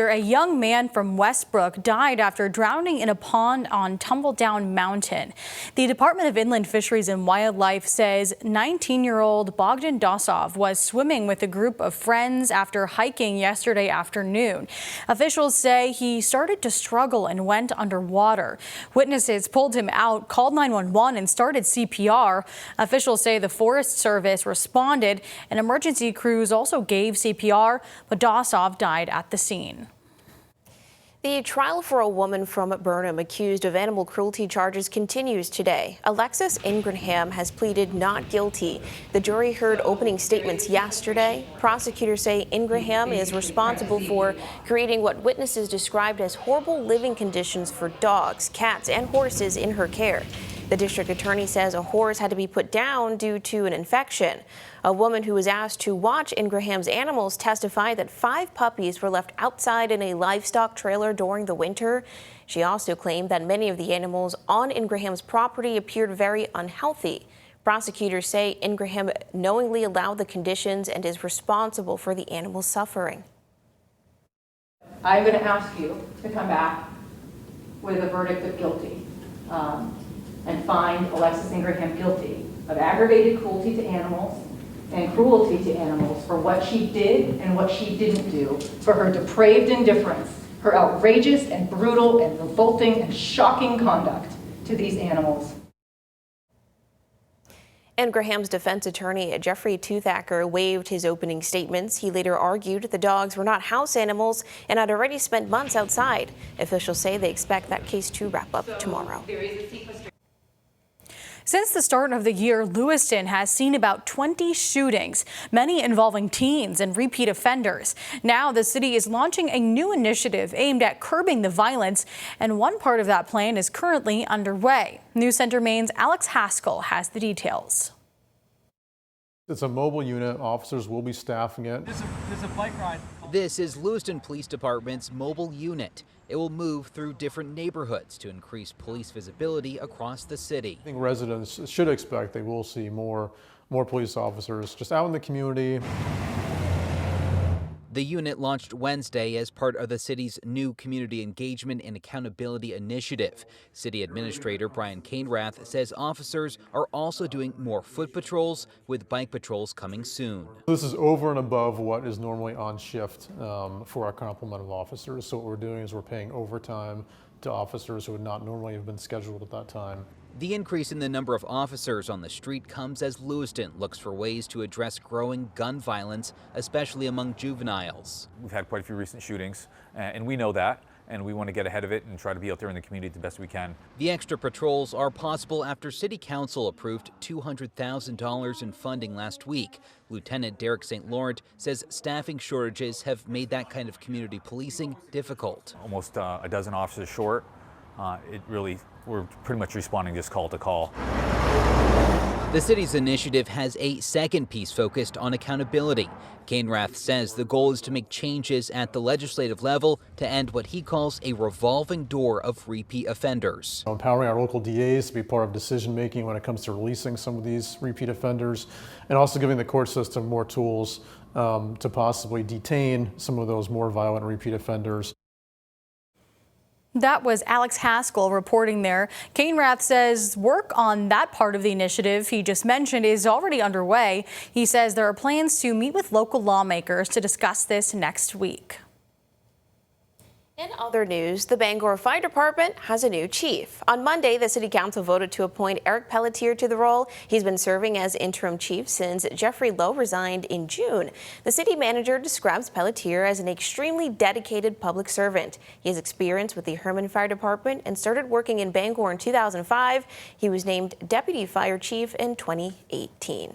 A young man from Westbrook died after drowning in a pond on Tumbledown Mountain. The Department of Inland Fisheries and Wildlife says 19-year-old Bogdan Dosov was swimming with a group of friends after hiking yesterday afternoon. Officials say he started to struggle and went underwater. Witnesses pulled him out, called 911 and started CPR. Officials say the Forest Service responded and emergency crews also gave CPR, but Dosov died at the scene. The trial for a woman from Burnham accused of animal cruelty charges continues today. Alexis Ingraham has pleaded not guilty. The jury heard opening statements yesterday. Prosecutors say Ingraham is responsible for creating what witnesses described as horrible living conditions for dogs, cats, and horses in her care. The district attorney says a horse had to be put down due to an infection. A woman who was asked to watch Ingraham's animals testified that 5 puppies were left outside in a livestock trailer during the winter. She also claimed that many of the animals on Ingraham's property appeared very unhealthy. Prosecutors say Ingraham knowingly allowed the conditions and is responsible for the animals' suffering. I'm going to ask you to come back with a verdict of guilty. And find Alexis Ingraham guilty of aggravated cruelty to animals and cruelty to animals for what she did and what she didn't do, for her depraved indifference, her outrageous and brutal and revolting and shocking conduct to these animals. Ingraham's defense attorney, Jeffrey Toothacker, waived his opening statements. He later argued the dogs were not house animals and had already spent months outside. Officials say they expect that case to wrap up tomorrow. Since the start of the year, Lewiston has seen about 20 shootings, many involving teens and repeat offenders. Now the city is launching a new initiative aimed at curbing the violence, and one part of that plan is currently underway. News Center Maine's Alex Haskell has the details. It's a mobile unit. Officers will be staffing it. There's a bike ride. This is Lewiston Police Department's mobile unit. It will move through different neighborhoods to increase police visibility across the city. I think residents should expect they will see more police officers just out in the community. The unit launched Wednesday as part of the city's new Community Engagement and Accountability Initiative. City Administrator Brian Cainrath says officers are also doing more foot patrols, with bike patrols coming soon. This is over and above what is normally on shift for our complement of officers. So what we're doing is we're paying overtime to officers who would not normally have been scheduled at that time. The increase in the number of officers on the street comes as Lewiston looks for ways to address growing gun violence, especially among juveniles. We've had quite a few recent shootings, and we know that, and we want to get ahead of it and try to be out there in the community the best we can. The extra patrols are possible after City Council approved $200,000 in funding last week. Lieutenant Derek St. Laurent says staffing shortages have made that kind of community policing difficult. Almost a dozen officers short. We're pretty much responding just call to call. The city's initiative has a second piece focused on accountability. Cainrath says the goal is to make changes at the legislative level to end what he calls a revolving door of repeat offenders. Empowering our local DAs to be part of decision making when it comes to releasing some of these repeat offenders, and also giving the court system more tools to possibly detain some of those more violent repeat offenders. That was Alex Haskell reporting there. Cainrath says work on that part of the initiative he just mentioned is already underway. He says there are plans to meet with local lawmakers to discuss this next week. In other news, the Bangor Fire Department has a new chief. On Monday, the City Council voted to appoint Eric Pelletier to the role. He's been serving as interim chief since Jeffrey Lowe resigned in June. The city manager describes Pelletier as an extremely dedicated public servant. He has experience with the Herman Fire Department and started working in Bangor in 2005. He was named deputy fire chief in 2018.